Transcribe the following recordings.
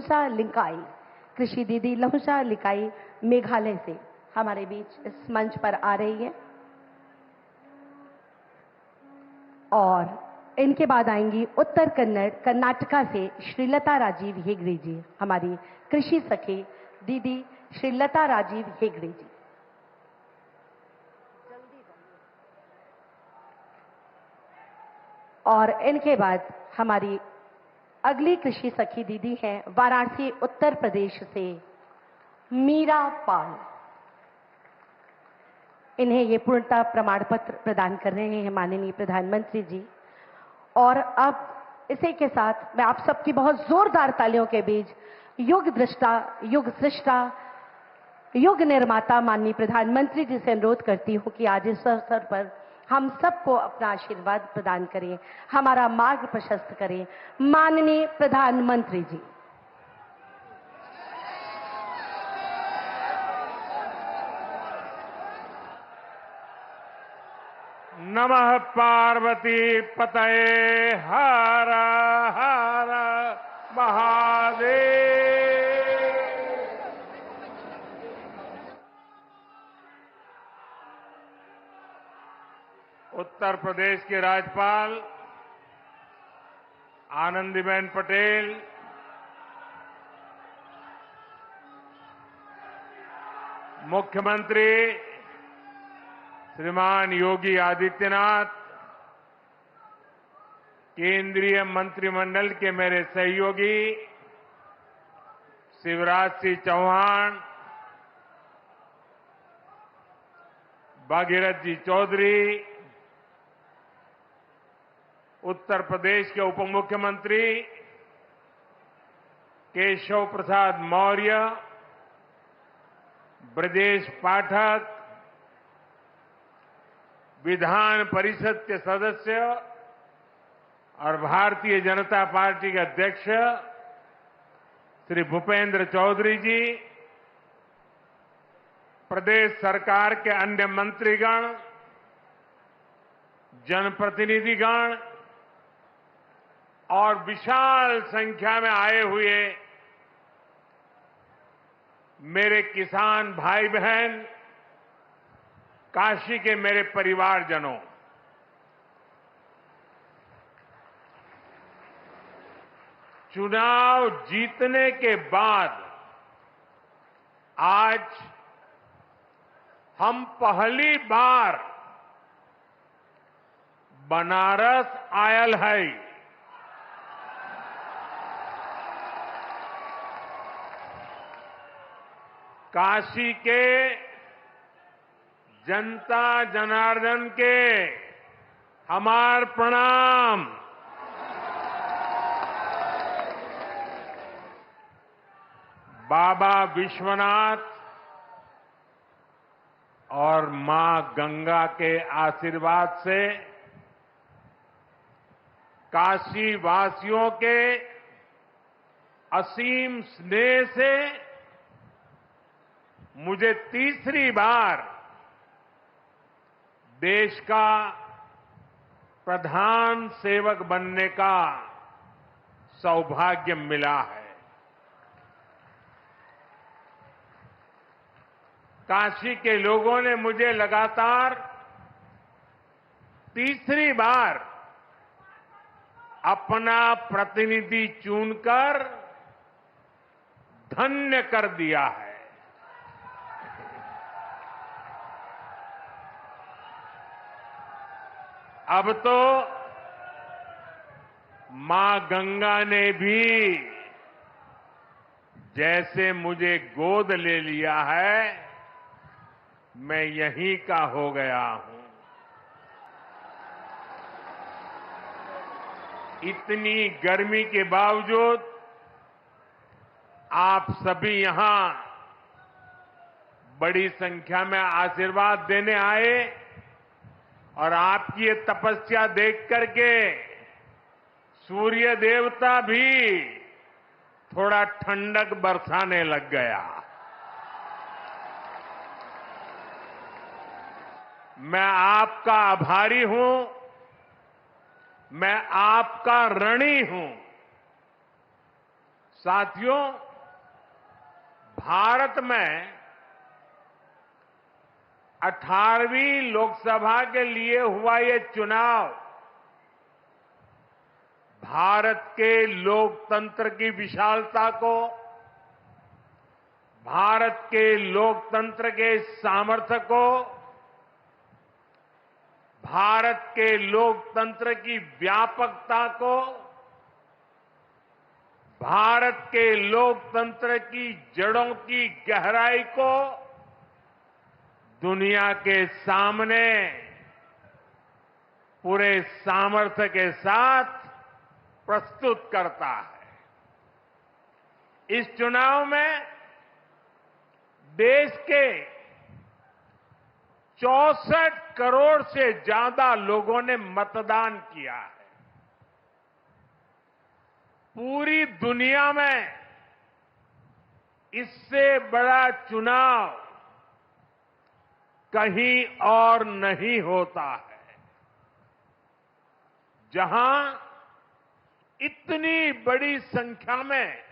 लहुशा लिंकाई, कृषि दीदी लहुशा लिंकाई मेघालय से हमारे बीच इस मंच पर आ रही है। और इनके बाद आएंगी उत्तर कन्नड़ कर्नाटका से श्रीलता राजीव हेगड़े जी, हमारी कृषि सखी दीदी श्रीलता राजीव हेगड़े जी। और इनके बाद हमारी अगली कृषि सखी दीदी हैं वाराणसी उत्तर प्रदेश से मीरा पाल। इन्हें ये पूर्णता प्रमाण पत्र प्रदान कर रहे हैं माननीय प्रधानमंत्री जी। और अब इसी के साथ मैं आप सबकी बहुत जोरदार तालियों के बीच युग दृष्टा, युग सृष्टा, युग निर्माता माननीय प्रधानमंत्री जी से अनुरोध करती हूं कि आज इस अवसर पर हम सबको अपना आशीर्वाद प्रदान करें, हमारा मार्ग प्रशस्त करें। माननीय प्रधानमंत्री जी। नमः पार्वती पतये हर हर महादेव। उत्तर प्रदेश के राज्यपाल आनंदीबेन पटेल, मुख्यमंत्री श्रीमान योगी आदित्यनाथ, केंद्रीय मंत्रिमंडल के मेरे सहयोगी शिवराज सिंह चौहान, भागीरथ जी चौधरी, उत्तर प्रदेश के उप मुख्यमंत्री केशव प्रसाद मौर्य, ब्रजेश पाठक, विधान परिषद के सदस्य और भारतीय जनता पार्टी के अध्यक्ष श्री भूपेंद्र चौधरी जी, प्रदेश सरकार के अन्य मंत्रीगण, जनप्रतिनिधिगण और विशाल संख्या में आए हुए मेरे किसान भाई बहन, काशी के मेरे परिवारजनों, चुनाव जीतने के बाद आज हम पहली बार बनारस आयल है। काशी के जनता जनार्दन के हमार प्रणाम। बाबा विश्वनाथ और मां गंगा के आशीर्वाद से काशी वासियों के असीम स्नेह से मुझे तीसरी बार देश का प्रधान सेवक बनने का सौभाग्य मिला है। काशी के लोगों ने मुझे लगातार तीसरी बार अपना प्रतिनिधि चुनकर धन्य कर दिया है। अब तो मां गंगा ने भी जैसे मुझे गोद ले लिया है, मैं यहीं का हो गया हूं। इतनी गर्मी के बावजूद आप सभी यहां बड़ी संख्या में आशीर्वाद देने आए और आपकी ये तपस्या देख करके सूर्य देवता भी थोड़ा ठंडक बरसाने लग गया। मैं आपका आभारी हूं, मैं आपका ऋणी हूं। साथियों, भारत में 18वीं लोकसभा के लिए हुआ ये चुनाव भारत के लोकतंत्र की विशालता को, भारत के लोकतंत्र के सामर्थ्य को, भारत के लोकतंत्र की व्यापकता को, भारत के लोकतंत्र की जड़ों की गहराई को दुनिया के सामने पूरे सामर्थ्य के साथ प्रस्तुत करता है। इस चुनाव में देश के 64 करोड़ से ज्यादा लोगों ने मतदान किया है। पूरी दुनिया में इससे बड़ा चुनाव कहीं और नहीं होता है, जहां इतनी बड़ी संख्या में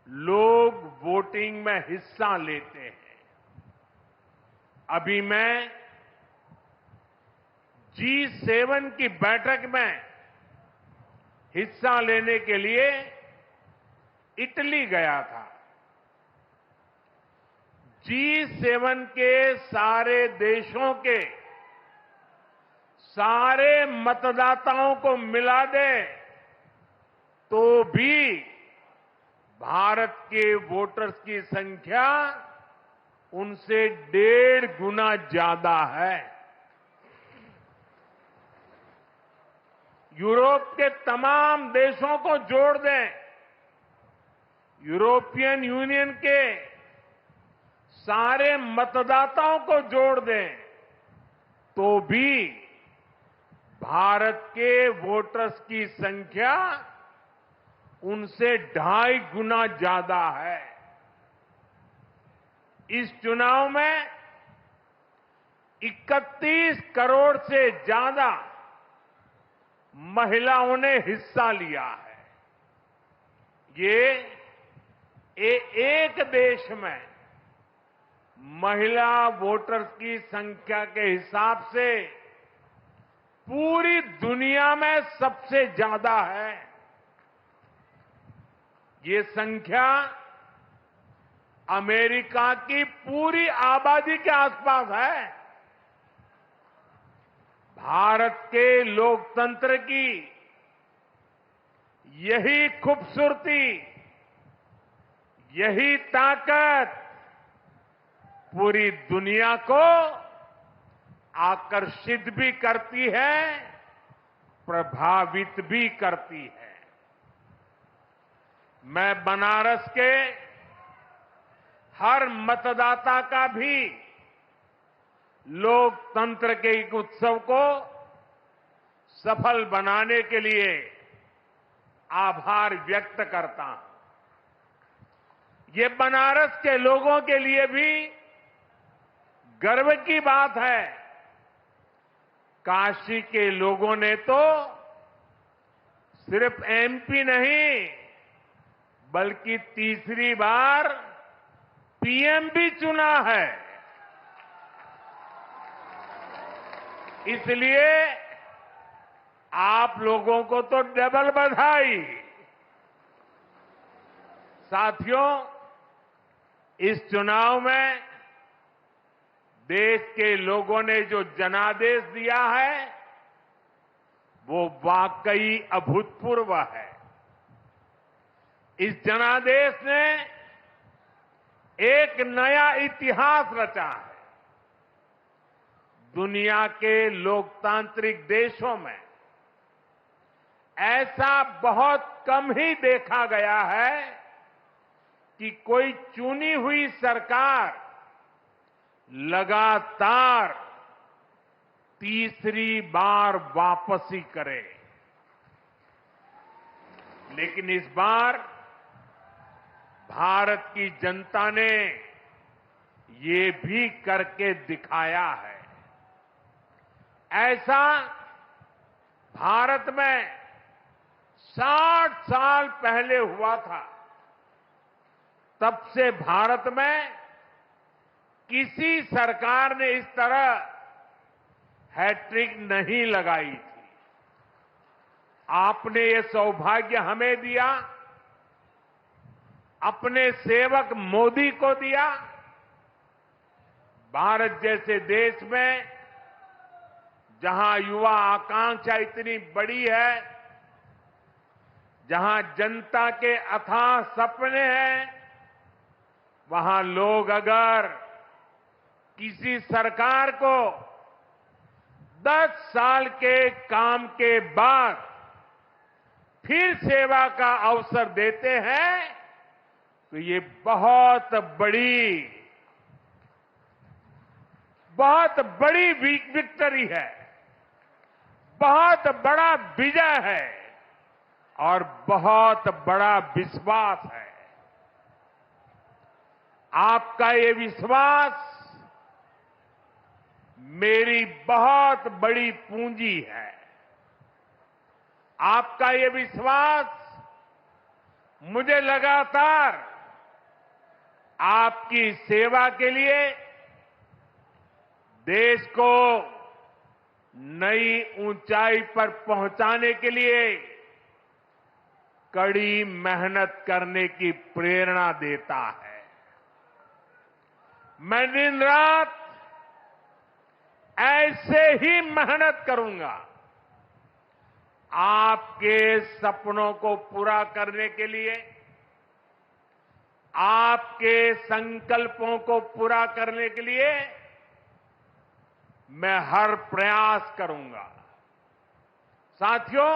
लोग वोटिंग में हिस्सा लेते हैं। अभी मैं G7 की बैठक में हिस्सा लेने के लिए इटली गया था। G7 के सारे देशों के सारे मतदाताओं को मिला दे तो भी भारत के वोटर्स की संख्या उनसे 1.5 गुना ज्यादा है। यूरोप के तमाम देशों को जोड़ दें, यूरोपियन यूनियन के सारे मतदाताओं को जोड़ दें तो भी भारत के वोटर्स की संख्या उनसे 2.5 गुना ज्यादा है। इस चुनाव में 31 करोड़ से ज्यादा महिलाओं ने हिस्सा लिया है। ये एक देश में महिला वोटर्स की संख्या के हिसाब से पूरी दुनिया में सबसे ज्यादा है। ये संख्या अमेरिका की पूरी आबादी के आसपास है। भारत के लोकतंत्र की यही खूबसूरती, यही ताकत पूरी दुनिया को आकर्षित भी करती है, प्रभावित भी करती है। मैं बनारस के हर मतदाता का भी लोकतंत्र के एक उत्सव को सफल बनाने के लिए आभार व्यक्त करता हूं। ये बनारस के लोगों के लिए भी गर्व की बात है। काशी के लोगों ने तो सिर्फ एमपी नहीं बल्कि तीसरी बार पीएम भी चुना है। इसलिए आप लोगों को तो डबल बधाई। साथियों, इस चुनाव में देश के लोगों ने जो जनादेश दिया है वो वाकई अभूतपूर्व है। इस जनादेश ने एक नया इतिहास रचा है। दुनिया के लोकतांत्रिक देशों में ऐसा बहुत कम ही देखा गया है कि कोई चुनी हुई सरकार लगातार तीसरी बार वापसी करे। लेकिन इस बार भारत की जनता ने ये भी करके दिखाया है। ऐसा भारत में 60 साल पहले हुआ था। तब से भारत में किसी सरकार ने इस तरह हैट्रिक नहीं लगाई थी। आपने ये सौभाग्य हमें दिया, अपने सेवक मोदी को दिया। भारत जैसे देश में जहां युवा आकांक्षा इतनी बड़ी है, जहां जनता के अथाह सपने हैं, वहां लोग अगर किसी सरकार को 10 साल के काम के बाद फिर सेवा का अवसर देते हैं तो ये बहुत बड़ी विक्ट्री है, बहुत बड़ा विजय है और बहुत बड़ा विश्वास है। आपका ये विश्वास मेरी बहुत बड़ी पूंजी है। आपका ये विश्वास मुझे लगातार आपकी सेवा के लिए देश को नई ऊंचाई पर पहुंचाने के लिए कड़ी मेहनत करने की प्रेरणा देता है। मैं दिन रात ऐसे ही मेहनत करूंगा आपके सपनों को पूरा करने के लिए, आपके संकल्पों को पूरा करने के लिए मैं हर प्रयास करूंगा। साथियों,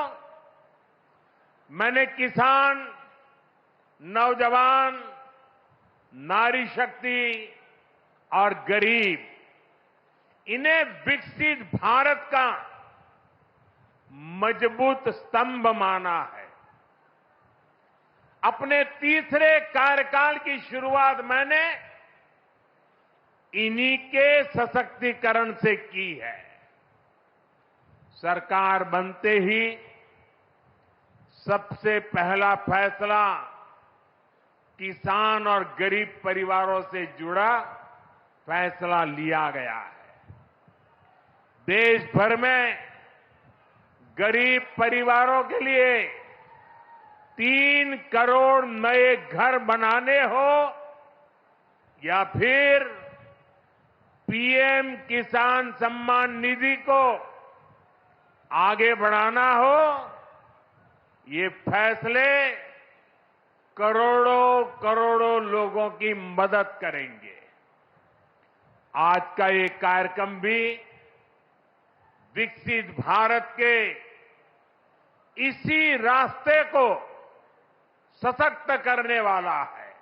मैंने किसान, नौजवान, नारी शक्ति और गरीब, इन्हें विकसित भारत का मजबूत स्तंभ माना है। अपने तीसरे कार्यकाल की शुरुआत मैंने इन्हीं के सशक्तिकरण से की है। सरकार बनते ही सबसे पहला फैसला किसान और गरीब परिवारों से जुड़ा फैसला लिया गया है। देश भर में गरीब परिवारों के लिए 3 करोड़ नए घर बनाने हो या फिर पीएम किसान सम्मान निधि को आगे बढ़ाना हो, ये फैसले करोड़ों करोड़ों लोगों की मदद करेंगे। आज का ये कार्यक्रम भी विकसित भारत के इसी रास्ते को सशक्त करने वाला है।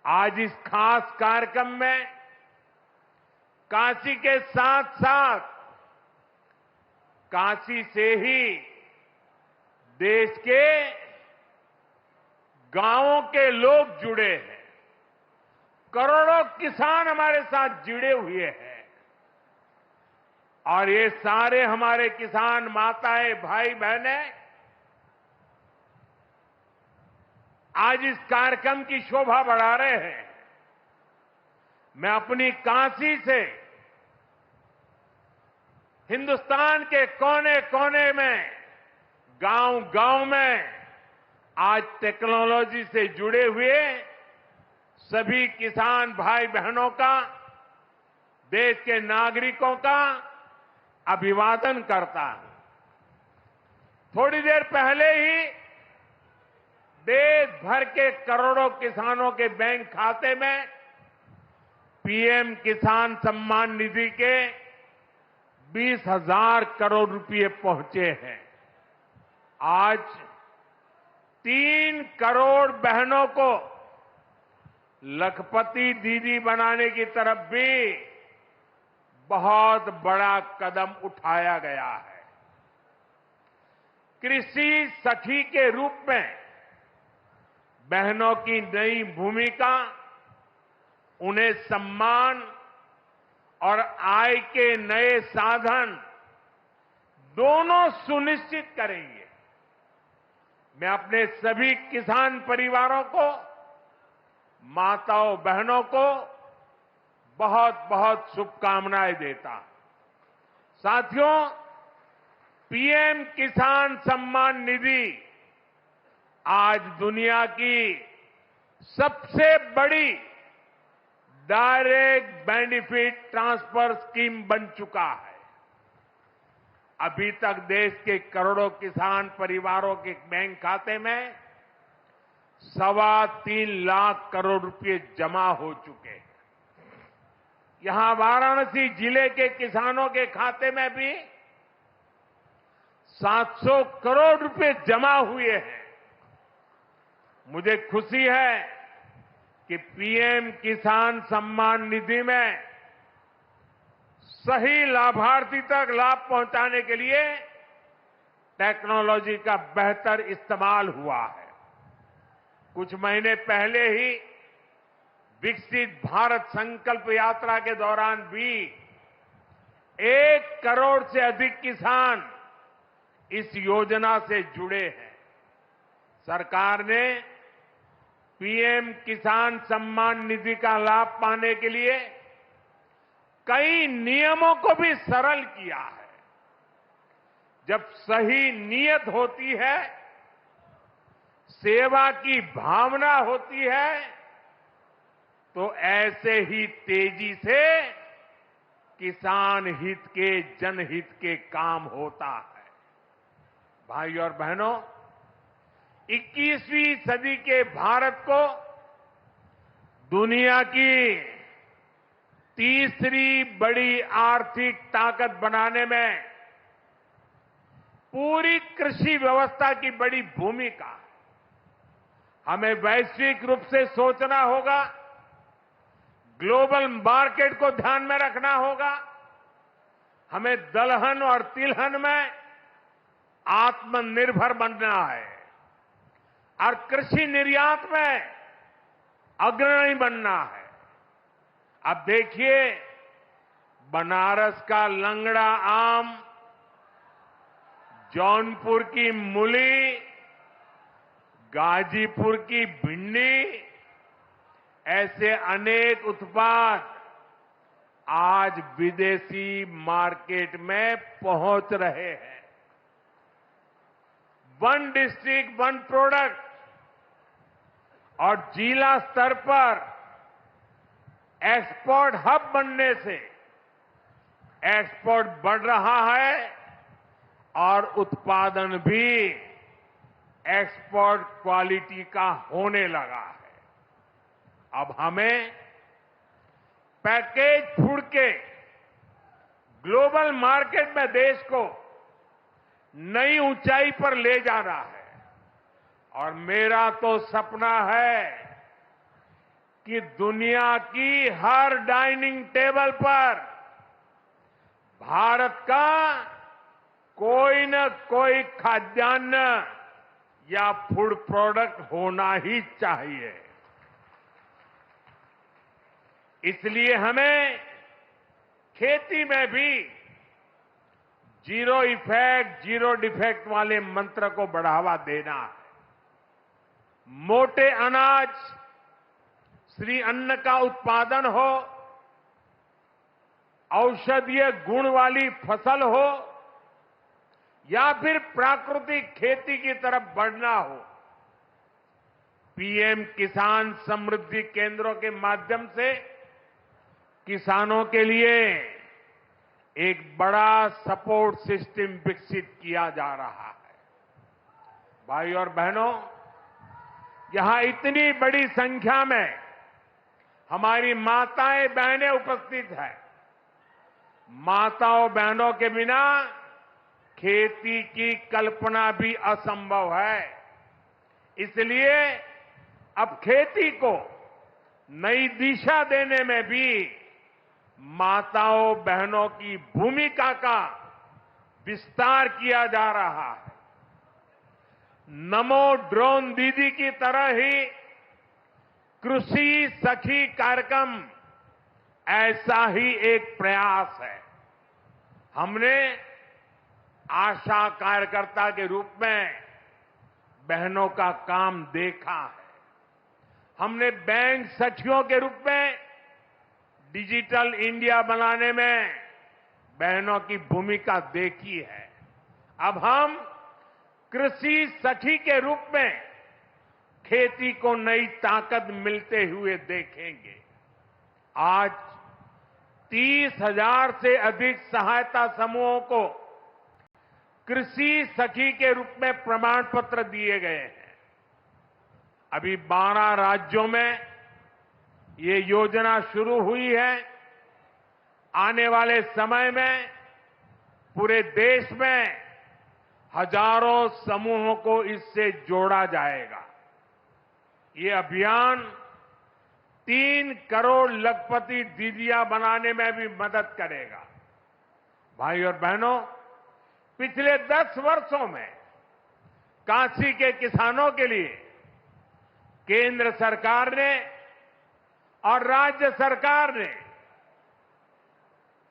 आज इस खास कार्यक्रम में काशी के साथ साथ काशी से ही देश के गांवों के लोग जुड़े हैं। करोड़ों किसान हमारे साथ जुड़े हुए हैं और ये सारे हमारे किसान माताएं, भाई बहनें आज इस कार्यक्रम की शोभा बढ़ा रहे हैं। मैं अपनी काशी से हिंदुस्तान के कोने कोने में, गांव-गांव में आज टेक्नोलॉजी से जुड़े हुए सभी किसान भाई बहनों का, देश के नागरिकों का अभिवादन करता हूं। थोड़ी देर पहले ही देश भर के करोड़ों किसानों के बैंक खाते में पीएम किसान सम्मान निधि के 20,000 करोड़ रुपए पहुंचे हैं। आज 3 करोड़ बहनों को लखपति दीदी बनाने की तरफ भी बहुत बड़ा कदम उठाया गया है। कृषि सखी के रूप में बहनों की नई भूमिका उन्हें सम्मान और आय के नए साधन दोनों सुनिश्चित करेंगे। मैं अपने सभी किसान परिवारों को, माताओं बहनों को बहुत बहुत शुभकामनाएं देता हूं। साथियों, पीएम किसान सम्मान निधि आज दुनिया की सबसे बड़ी डायरेक्ट बेनिफिट ट्रांसफर स्कीम बन चुका है। अभी तक देश के करोड़ों किसान परिवारों के बैंक खाते में 3.25 लाख करोड़ रुपए जमा हो चुके हैं। यहां वाराणसी जिले के किसानों के खाते में भी 700 करोड़ रुपए जमा हुए हैं। मुझे खुशी है कि पीएम किसान सम्मान निधि में सही लाभार्थी तक लाभ पहुंचाने के लिए टेक्नोलॉजी का बेहतर इस्तेमाल हुआ है। कुछ महीने पहले ही विकसित भारत संकल्प यात्रा के दौरान भी 1 करोड़ से अधिक किसान इस योजना से जुड़े हैं। सरकार ने पीएम किसान सम्मान निधि का लाभ पाने के लिए कई नियमों को भी सरल किया है। जब सही नीयत होती है, सेवा की भावना होती है, तो ऐसे ही तेजी से किसान हित के, जनहित के काम होता है। भाइयों और बहनों, 21वीं सदी के भारत को दुनिया की तीसरी बड़ी आर्थिक ताकत बनाने में पूरी कृषि व्यवस्था की बड़ी भूमिका है। हमें वैश्विक रूप से सोचना होगा, ग्लोबल मार्केट को ध्यान में रखना होगा। हमें दलहन और तिलहन में आत्मनिर्भर बनना है और कृषि निर्यात में अग्रणी बनना है। अब देखिए, बनारस का लंगड़ा आम, जौनपुर की मूली, गाजीपुर की भिंडी, ऐसे अनेक उत्पाद आज विदेशी मार्केट में पहुंच रहे हैं। वन डिस्ट्रिक्ट वन प्रोडक्ट और जिला स्तर पर एक्सपोर्ट हब बनने से एक्सपोर्ट बढ़ रहा है और उत्पादन भी एक्सपोर्ट क्वालिटी का होने लगा है। अब हमें पैकेज फूड के ग्लोबल मार्केट में देश को नई ऊंचाई पर ले जाना है और मेरा तो सपना है कि दुनिया की हर डाइनिंग टेबल पर भारत का कोई न कोई खाद्यान्न या फूड प्रोडक्ट होना ही चाहिए। इसलिए हमें खेती में भी जीरो इफेक्ट, जीरो डिफेक्ट वाले मंत्र को बढ़ावा देना है। मोटे अनाज, श्री अन्न का उत्पादन हो, औषधीय गुण वाली फसल हो या फिर प्राकृतिक खेती की तरफ बढ़ना हो, पीएम किसान समृद्धि केंद्रों के माध्यम से किसानों के लिए एक बड़ा सपोर्ट सिस्टम विकसित किया जा रहा है। भाई और बहनों, यहां इतनी बड़ी संख्या में हमारी माताएं बहनें उपस्थित हैं। माताओं बहनों के बिना खेती की कल्पना भी असंभव है। इसलिए अब खेती को नई दिशा देने में भी माताओं बहनों की भूमिका का विस्तार किया जा रहा है। नमो ड्रोन दीदी की तरह ही कृषि सखी कार्यक्रम ऐसा ही एक प्रयास है। हमने आशा कार्यकर्ता के रूप में बहनों का काम देखा है। हमने बैंक सखियों के रूप में डिजिटल इंडिया बनाने में बहनों की भूमिका देखी है। अब हम कृषि सखी के रूप में खेती को नई ताकत मिलते हुए देखेंगे। आज 30,000 से अधिक सहायता समूहों को कृषि सखी के रूप में प्रमाण पत्र दिए गए हैं। अभी 12 राज्यों में ये योजना शुरू हुई है। आने वाले समय में पूरे देश में हजारों समूहों को इससे जोड़ा जाएगा। ये अभियान 3 करोड़ लखपति दीदियां बनाने में भी मदद करेगा। भाई और बहनों, पिछले 10 वर्षों में काशी के किसानों के लिए केंद्र सरकार ने और राज्य सरकार ने,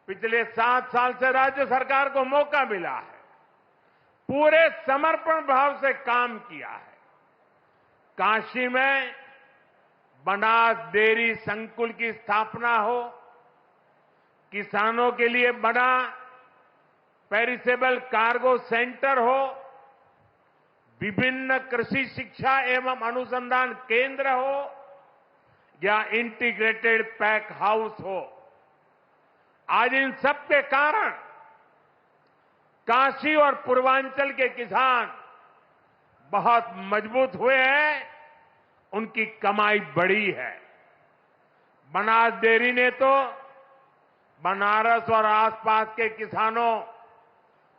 पिछले 7 साल से राज्य सरकार को मौका मिला है, पूरे समर्पण भाव से काम किया है। काशी में बनास डेयरी संकुल की स्थापना हो, किसानों के लिए बना पेरिसेबल कार्गो सेंटर हो, विभिन्न कृषि शिक्षा एवं अनुसंधान केंद्र हो या इंटीग्रेटेड पैक हाउस हो, आज इन सब के कारण काशी और पूर्वांचल के किसान बहुत मजबूत हुए हैं, उनकी कमाई बढ़ी है। बनास डेयरी ने तो बनारस और आसपास के किसानों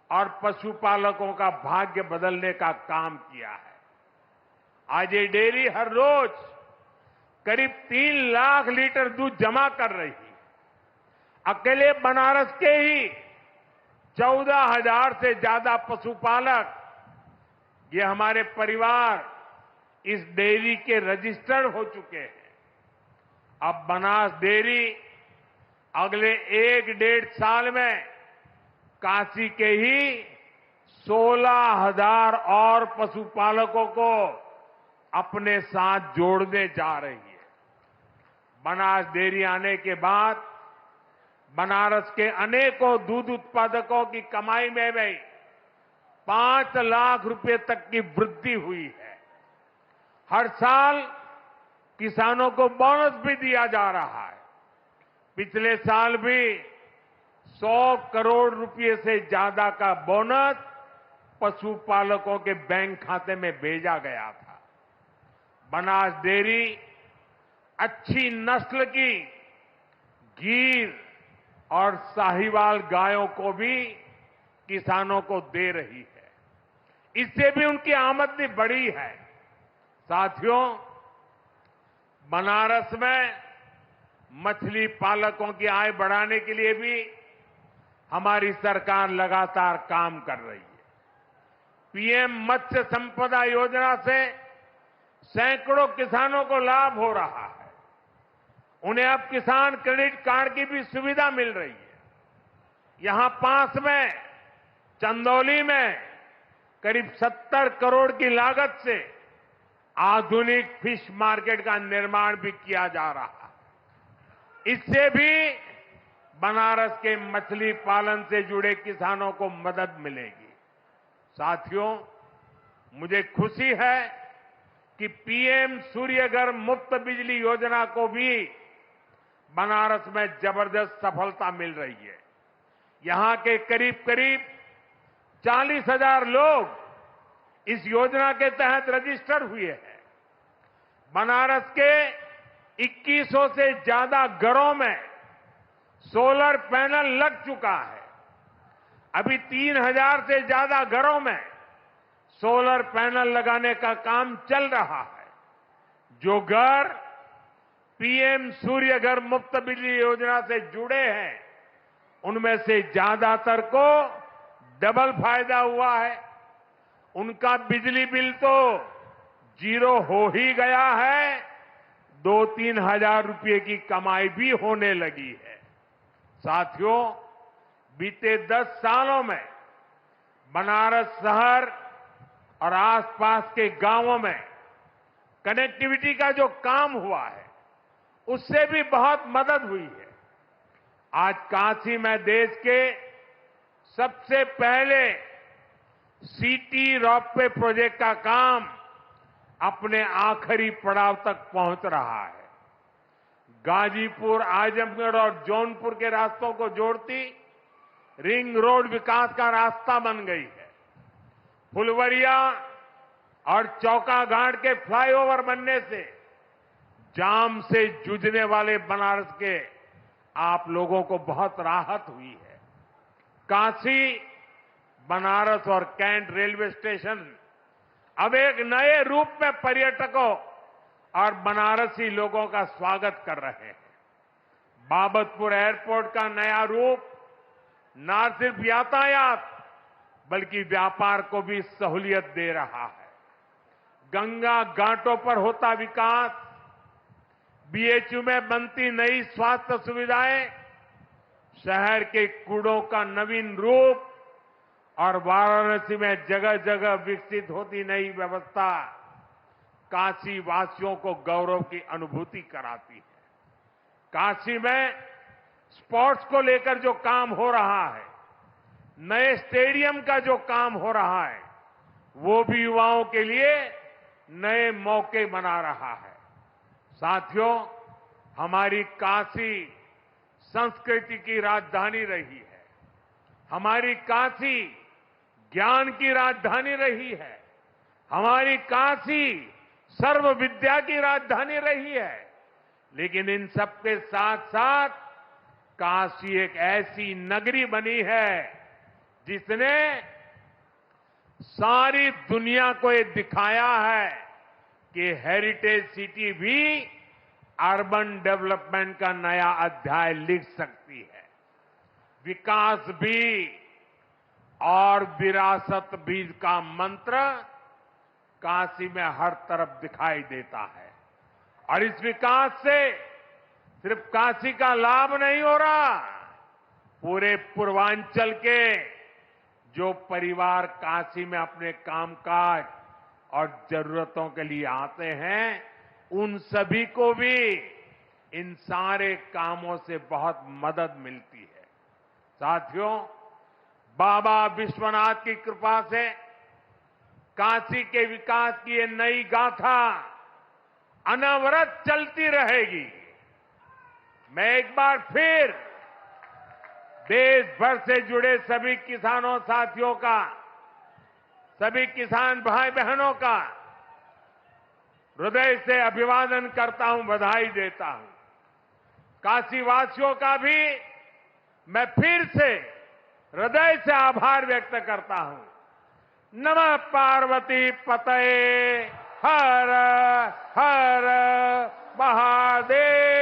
और पशुपालकों का भाग्य बदलने का काम किया है। आज ये डेयरी हर रोज करीब 3 लाख लीटर दूध जमा कर रही है। अकेले बनारस के ही 14,000 से ज्यादा पशुपालक, ये हमारे परिवार इस डेयरी के रजिस्टर्ड हो चुके हैं। अब बनास डेयरी अगले 1-1.5 साल में काशी के ही 16,000 और पशुपालकों को अपने साथ जोड़ने जा रही है। बनास डेयरी आने के बाद बनारस के अनेकों दूध उत्पादकों की कमाई में भी 5 लाख रुपए तक की वृद्धि हुई है। हर साल किसानों को बोनस भी दिया जा रहा है। पिछले साल भी 100 करोड़ रुपए से ज्यादा का बोनस पशुपालकों के बैंक खाते में भेजा गया था। बनास डेयरी अच्छी नस्ल की गीर और साहिवाल गायों को भी किसानों को दे रही है। इससे भी उनकी आमदनी बढ़ी है। साथियों, बनारस में मछली पालकों की आय बढ़ाने के लिए भी हमारी सरकार लगातार काम कर रही है। पीएम मत्स्य संपदा योजना से सैकड़ों किसानों को लाभ हो रहा है। उन्हें अब किसान क्रेडिट कार्ड की भी सुविधा मिल रही है। यहां पास में चंदौली में करीब 70 करोड़ की लागत से आधुनिक फिश मार्केट का निर्माण भी किया जा रहा है। इससे भी बनारस के मछली पालन से जुड़े किसानों को मदद मिलेगी। साथियों, मुझे खुशी है कि पीएम सूर्यघर मुफ्त बिजली योजना को भी बनारस में जबरदस्त सफलता मिल रही है। यहां के करीब 40,000 लोग इस योजना के तहत रजिस्टर हुए हैं। बनारस के 2100 से ज्यादा घरों में सोलर पैनल लग चुका है। अभी 3,000 से ज्यादा घरों में सोलर पैनल लगाने का काम चल रहा है। जो घर पीएम सूर्यघर मुफ्त बिजली योजना से जुड़े हैं, उनमें से ज्यादातर को डबल फायदा हुआ है। उनका बिजली बिल तो 0 हो ही गया है, 2-3 हजार रुपये की कमाई भी होने लगी है। साथियों, बीते 10 सालों में बनारस शहर और आसपास के गांवों में कनेक्टिविटी का जो काम हुआ है उससे भी बहुत मदद हुई है। आज काशी में देश के सबसे पहले सिटी रोपवे प्रोजेक्ट का काम अपने आखिरी पड़ाव तक पहुंच रहा है। गाजीपुर, आजमगढ़ और जौनपुर के रास्तों को जोड़ती रिंग रोड विकास का रास्ता बन गई है। फुलवरिया और चौका घाट के फ्लाईओवर बनने से जाम से जूझने वाले बनारस के आप लोगों को बहुत राहत हुई है। काशी, बनारस और कैंट रेलवे स्टेशन अब एक नए रूप में पर्यटकों और बनारसी लोगों का स्वागत कर रहे हैं। बाबतपुर एयरपोर्ट का नया रूप न सिर्फ यातायात बल्कि व्यापार को भी सहूलियत दे रहा है। गंगा घाटों पर होता विकास, बीएचयू में बनती नई स्वास्थ्य सुविधाएं, शहर के कूड़ों का नवीन रूप और वाराणसी में जगह जगह विकसित होती नई व्यवस्था काशी वासियों को गौरव की अनुभूति कराती है। काशी में स्पोर्ट्स को लेकर जो काम हो रहा है, नए स्टेडियम का जो काम हो रहा है, वो भी युवाओं के लिए नए मौके बना रहा है। साथियों, हमारी काशी संस्कृति की राजधानी रही है। हमारी काशी ज्ञान की राजधानी रही है। हमारी काशी सर्व विद्या की राजधानी रही है। लेकिन इन सबके साथ साथ काशी एक ऐसी नगरी बनी है जिसने सारी दुनिया को ये दिखाया है कि हेरिटेज सिटी भी अर्बन डेवलपमेंट का नया अध्याय लिख सकती है। विकास भी और विरासत भी का मंत्र काशी में हर तरफ दिखाई देता है। और इस विकास से सिर्फ काशी का लाभ नहीं हो रहा, पूरे पूर्वांचल के जो परिवार काशी में अपने कामकाज और जरूरतों के लिए आते हैं, उन सभी को भी इन सारे कामों से बहुत मदद मिलती है। साथियों, बाबा विश्वनाथ की कृपा से काशी के विकास की ये नई गाथा अनवरत चलती रहेगी। मैं एक बार फिर देश भर से जुड़े सभी किसानों साथियों का, सभी किसान भाई बहनों का हृदय से अभिवादन करता हूं, बधाई देता हूं। काशीवासियों का भी मैं फिर से हृदय से आभार व्यक्त करता हूं। नमः पार्वती पतये हर हर महादेव।